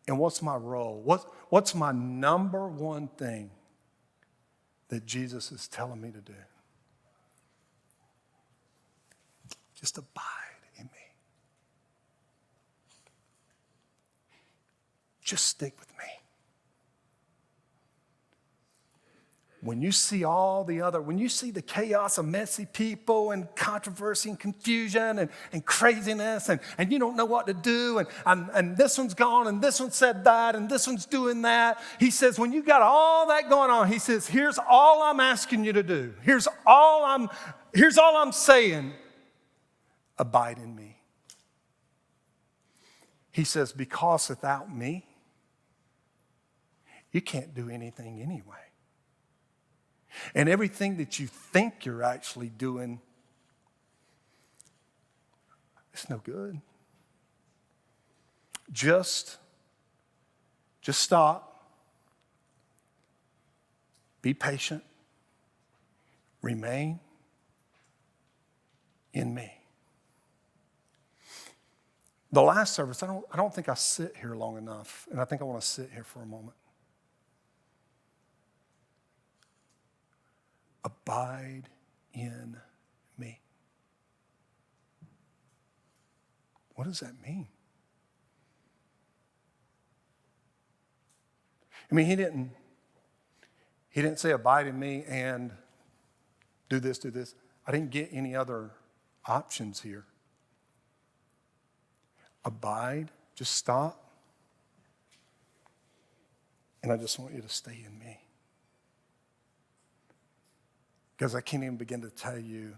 And what's my role? What's my number one thing that Jesus is telling me to do? Just abide in me. Just stick with me. When you see when you see the chaos of messy people and controversy and confusion and craziness and you don't know what to do and this one's gone and this one said that and this one's doing that. He says, when you got all that going on, he says, here's all I'm asking you to do. Here's all I'm saying. Abide in me. He says, because without me, you can't do anything anyway. And everything that you think you're actually doing, it's no good. Just stop. Be patient. Remain in me. The last service, I don't think I sit here long enough, and I think I want to sit here for a moment. Abide in me. What does that mean? I mean, he didn't say abide in me and do this. I didn't get any other options here. Abide, just stop. And I just want you to stay in me. Because I can't even begin to tell you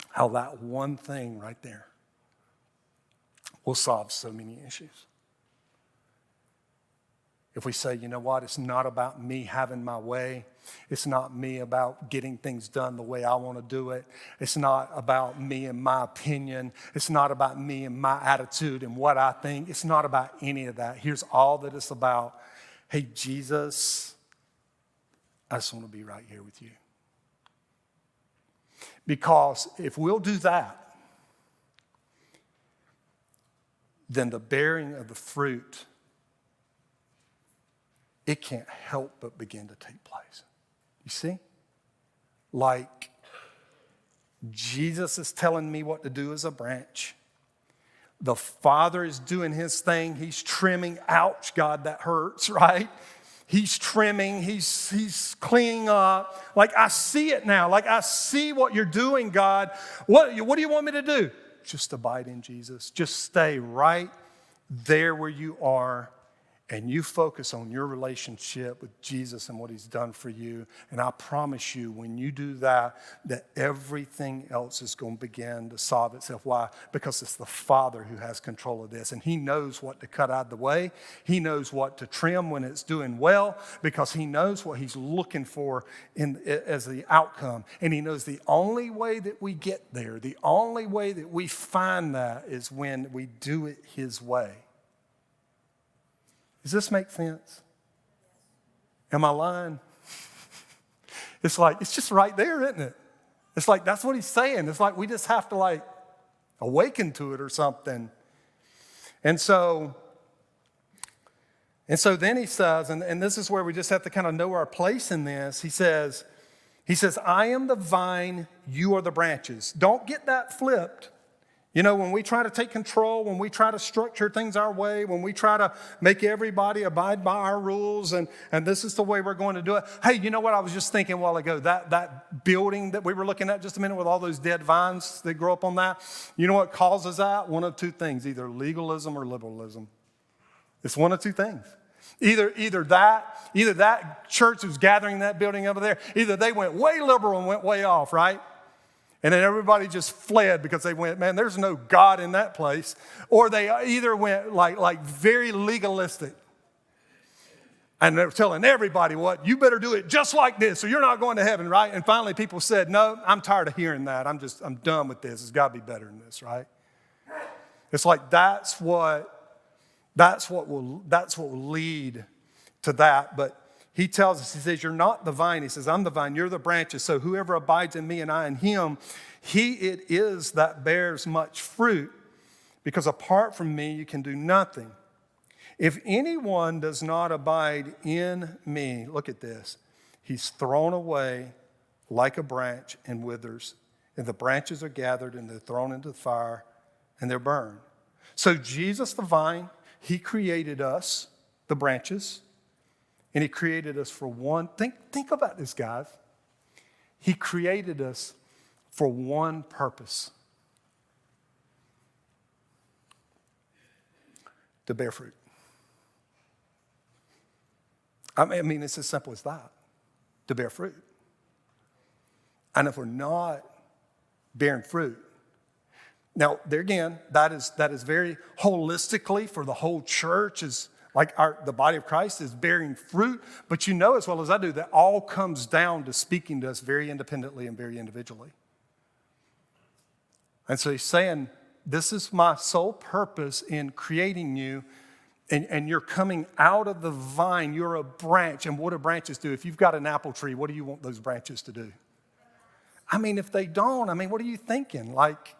how that one thing right there will solve so many issues. If we say, you know what, it's not about me having my way. It's not me about getting things done the way I want to do it. It's not about me and my opinion. It's not about me and my attitude and what I think. It's not about any of that. Here's all that it's about. Hey, Jesus, I just want to be right here with you. Because if we'll do that, then the bearing of the fruit, it can't help but begin to take place. You see? Like Jesus is telling me what to do as a branch. The Father is doing his thing. He's trimming. Ouch, God, that hurts, right? He's trimming, he's cleaning up. Like, I see it now. Like, I see what you're doing, God. What do you want me to do? Just abide in Jesus. Just stay right there where you are, and you focus on your relationship with Jesus and what he's done for you. And I promise you, when you do that, that everything else is going to begin to solve itself. Why? Because it's the Father who has control of this. And he knows what to cut out of the way. He knows what to trim when it's doing well, because he knows what he's looking for as the outcome. And he knows the only way that we get there, the only way that we find that, is when we do it his way. Does this make sense? Am I lying? It's like, it's just right there, isn't it? It's like, that's what he's saying. It's like we just have to awaken to it or something. And so then he says, and this is where we just have to kind of know our place in this. He says, I am the vine, you are the branches. Don't get that flipped. You know, when we try to take control, when we try to structure things our way, when we try to make everybody abide by our rules, and this is the way we're going to do it. Hey, you know what I was just thinking a while ago? That building that we were looking at just a minute with all those dead vines that grow up on that, you know what causes that? One of two things, either legalism or liberalism. It's one of two things. Either that church who's gathering in that building over there, either they went way liberal and went way off, right? And then everybody just fled because they went, man, there's no God in that place. Or they either went like very legalistic. And they're telling everybody what, you better do it just like this or you're not going to heaven, right? And finally people said, no, I'm tired of hearing that. I'm done with this. It's got to be better than this, right? It's like that's what will lead to that. But he tells us, he says, you're not the vine. He says, I'm the vine, you're the branches. So whoever abides in me and I in him, he it is that bears much fruit, because apart from me, you can do nothing. If anyone does not abide in me, look at this, he's thrown away like a branch and withers, and the branches are gathered and they're thrown into the fire and they're burned. So Jesus, the vine, he created us, the branches, and he created us for one. Think about this, guys. He created us for one purpose: to bear fruit. I mean, it's as simple as that, to bear fruit. And if we're not bearing fruit, now there again, that is very holistically for the whole church, is like the body of Christ is bearing fruit. But you know as well as I do that all comes down to speaking to us very independently and very individually. And so he's saying, this is my sole purpose in creating you. And you're coming out of the vine. You're a branch. And what do branches do? If you've got an apple tree, what do you want those branches to do? I mean, if they don't, I mean, what are you thinking? Like,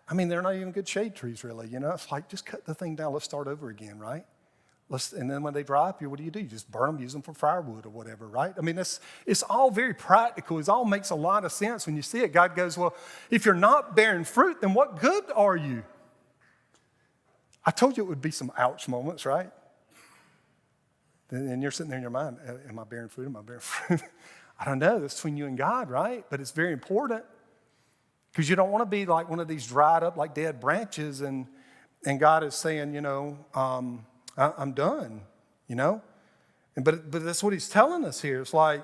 I mean, they're not even good shade trees, really. You know, it's like, just cut the thing down. Let's start over again, right? And then when they dry up, what do? You just burn them, use them for firewood or whatever, right? I mean, it's all very practical. It all makes a lot of sense when you see it. God goes, well, if you're not bearing fruit, then what good are you? I told you it would be some ouch moments, right? And you're sitting there in your mind, am I bearing fruit? Am I bearing fruit? I don't know. That's between you and God, right? But it's very important because you don't want to be like one of these dried up, like dead branches, and God is saying, you know, I'm done, you know? But that's what he's telling us here. It's like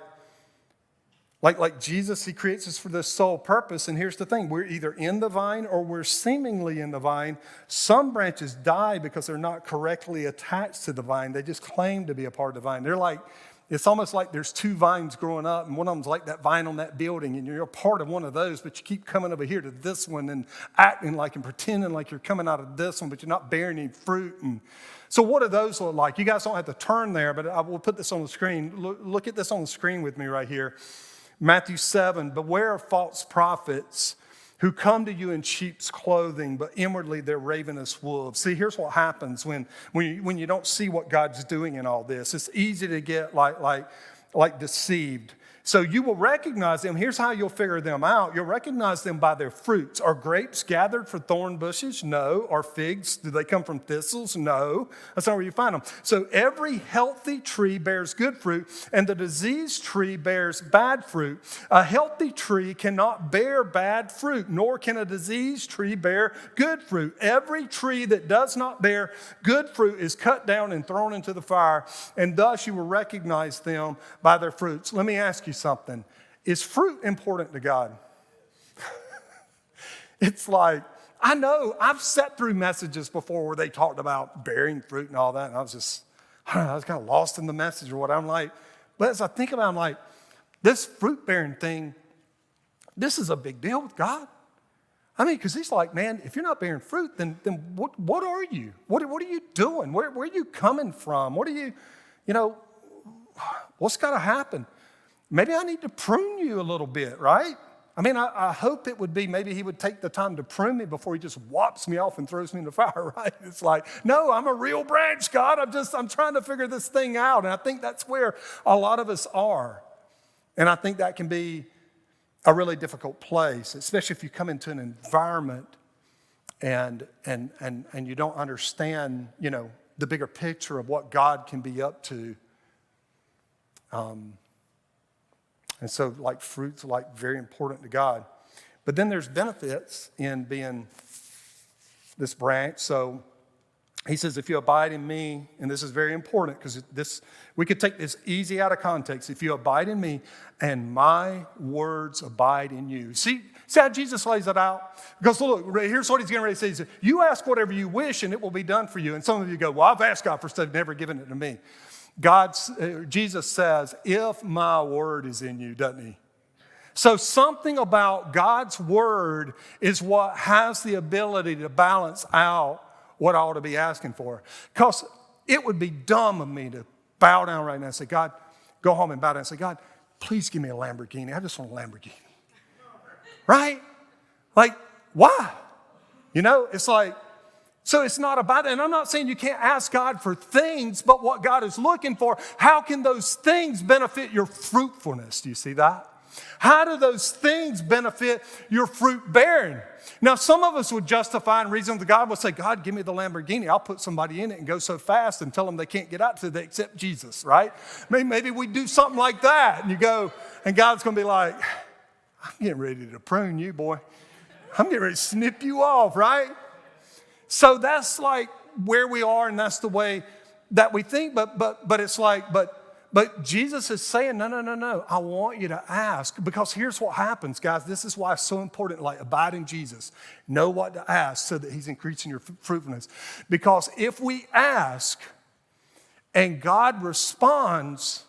Jesus, he creates us for this sole purpose. And here's the thing. We're either in the vine or we're seemingly in the vine. Some branches die because they're not correctly attached to the vine. They just claim to be a part of the vine. They're like, it's almost like there's two vines growing up, and one of them's like that vine on that building, and you're a part of one of those, but you keep coming over here to this one and acting like and pretending like you're coming out of this one, but you're not bearing any fruit. And so what do those look like? You guys don't have to turn there, but I will put this on the screen. Look at this on the screen with me right here. Matthew 7, beware of false prophets who come to you in sheep's clothing, but inwardly they're ravenous wolves. See, here's what happens when you don't see what God's doing in all this. It's easy to get like deceived. So you will recognize them. Here's how you'll figure them out. You'll recognize them by their fruits. Are grapes gathered from thorn bushes? No. Are figs, do they come from thistles? No. That's not where you find them. So every healthy tree bears good fruit, and the diseased tree bears bad fruit. A healthy tree cannot bear bad fruit, nor can a diseased tree bear good fruit. Every tree that does not bear good fruit is cut down and thrown into the fire, and thus you will recognize them by their fruits. Let me ask you something. Is fruit important to God? It's like, I know I've sat through messages before where they talked about bearing fruit and all that, and I was kind of lost in the message or what. I'm like, but as I think about it, I'm like, this fruit bearing thing, this is a big deal with God. I mean, because he's like, man, if you're not bearing fruit, then what are you? What are you doing? Where are you coming from? What are you know, what's got to happen? Maybe I need to prune you a little bit, right? I mean, I hope it would be maybe he would take the time to prune me before he just whops me off and throws me in the fire, right? It's like, no, I'm a real branch, God. I'm trying to figure this thing out. And I think that's where a lot of us are. And I think that can be a really difficult place, especially if you come into an environment and you don't understand, you know, the bigger picture of what God can be up to. And so, like, fruit's like very important to God. But then there's benefits in being this branch. So he says, if you abide in me, and this is very important because we could take this easy out of context. If you abide in me and my words abide in you. See how Jesus lays it out? Because look, here's what he's getting ready to say. He says, you ask whatever you wish and it will be done for you. And some of you go, well, I've asked God for stuff, never given it to me. Jesus says, if my word is in you, doesn't he? So something about God's word is what has the ability to balance out what I ought to be asking for. Because it would be dumb of me to bow down right now and say, God, go home and bow down and say, God, please give me a Lamborghini. I just want a Lamborghini. Right? Like, why? You know, it's like, So it's not about it. And I'm not saying you can't ask God for things, but what God is looking for, how can those things benefit your fruitfulness? Do you see that? How do those things benefit your fruit bearing? Now, some of us would justify and reason with God will say, God, give me the Lamborghini. I'll put somebody in it and go so fast and tell them they can't get out till they accept Jesus, right? Maybe we do something like that. And you go, and God's going to be like, I'm getting ready to prune you, boy. I'm getting ready to snip you off, right? So that's like where we are, and that's the way that we think. But it's like, but Jesus is saying, no. I want you to ask, because here's what happens, guys. This is why it's so important, like abide in Jesus. Know what to ask so that he's increasing your fruitfulness. Because if we ask and God responds,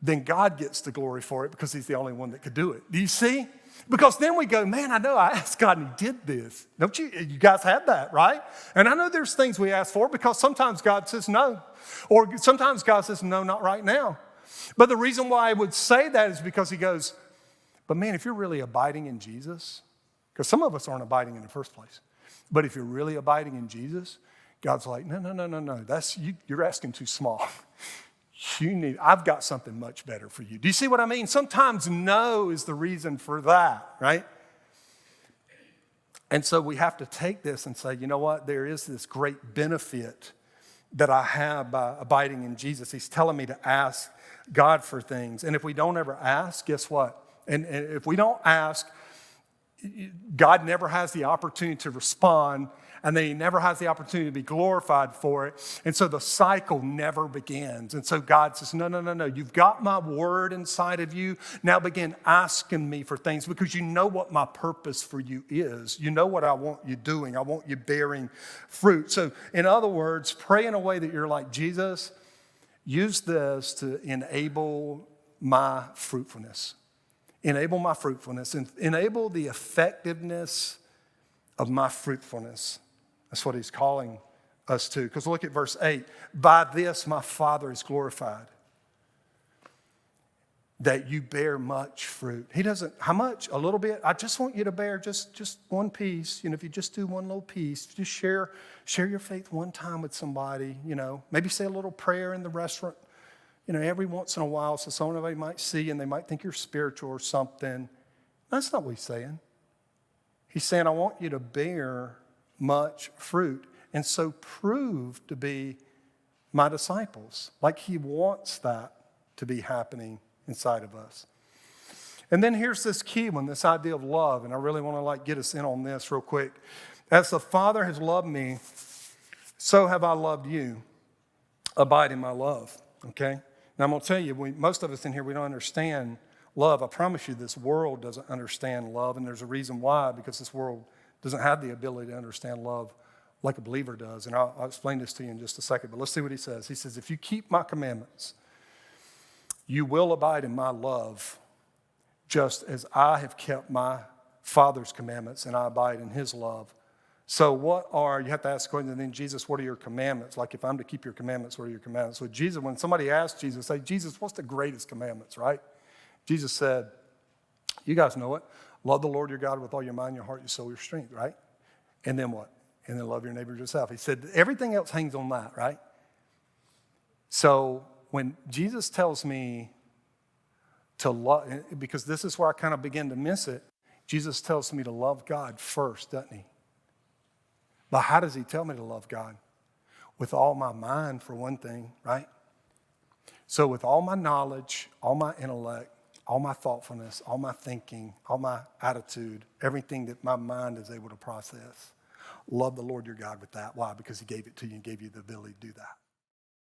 then God gets the glory for it because he's the only one that could do it. Do you see? Because then we go, man, I know I asked God and he did this. Don't you? You guys had that, right? And I know there's things we ask for because sometimes God says no. Or sometimes God says, no, not right now. But the reason why I would say that is because he goes, but man, if you're really abiding in Jesus, because some of us aren't abiding in the first place. But if you're really abiding in Jesus, God's like, no. You're asking too small. I've got something much better for you. Do you see what I mean? Sometimes no is the reason for that, right? And so we have to take this and say, you know what? There is this great benefit that I have by abiding in Jesus. He's telling me to ask God for things. And if we don't ever ask, guess what? And if we don't ask, God never has the opportunity to respond, and then he never has the opportunity to be glorified for it. And so the cycle never begins. And so God says, no. You've got my word inside of you. Now begin asking me for things because you know what my purpose for you is. You know what I want you doing. I want you bearing fruit. So in other words, pray in a way that you're like, Jesus, use this to enable my fruitfulness. Enable my fruitfulness and enable the effectiveness of my fruitfulness. That's what he's calling us to. Because look at verse 8. By this my Father is glorified, that you bear much fruit. He doesn't, how much? A little bit? I just want you to bear just one piece. If you just do one little piece, just share your faith one time with somebody, Maybe say a little prayer in the restaurant, every once in a while so somebody might see and they might think you're spiritual or something. That's not what he's saying. He's saying, I want you to bear much fruit and so prove to be my disciples. Like he wants that to be happening inside of us. And then here's this key one, this idea of love. And I really want to get us in on this real quick. As the Father has loved me, so have I loved you. Abide in my love. Okay? Now I'm going to tell you, most of us in here, we don't understand love. I promise you this world doesn't understand love. And there's a reason why, because this world doesn't have the ability to understand love like a believer does. And I'll explain this to you in just a second. But let's see what he says. He says, if you keep my commandments, you will abide in my love, just as I have kept my Father's commandments and I abide in his love. So you have to ask the question, then Jesus, what are your commandments? Like if I'm to keep your commandments, what are your commandments? So Jesus, when somebody asked Jesus, say, Jesus, what's the greatest commandments, right? Jesus said, you guys know it. Love the Lord your God with all your mind, your heart, your soul, your strength, right? And then what? And then love your neighbor as yourself. He said everything else hangs on that, right? So when Jesus tells me to love, because this is where I kind of begin to miss it, Jesus tells me to love God first, doesn't he? But how does he tell me to love God? With all my mind, for one thing, right? So with all my knowledge, all my intellect, all my thoughtfulness, all my thinking, all my attitude, everything that my mind is able to process. Love the Lord your God with that. Why? Because he gave it to you and gave you the ability to do that.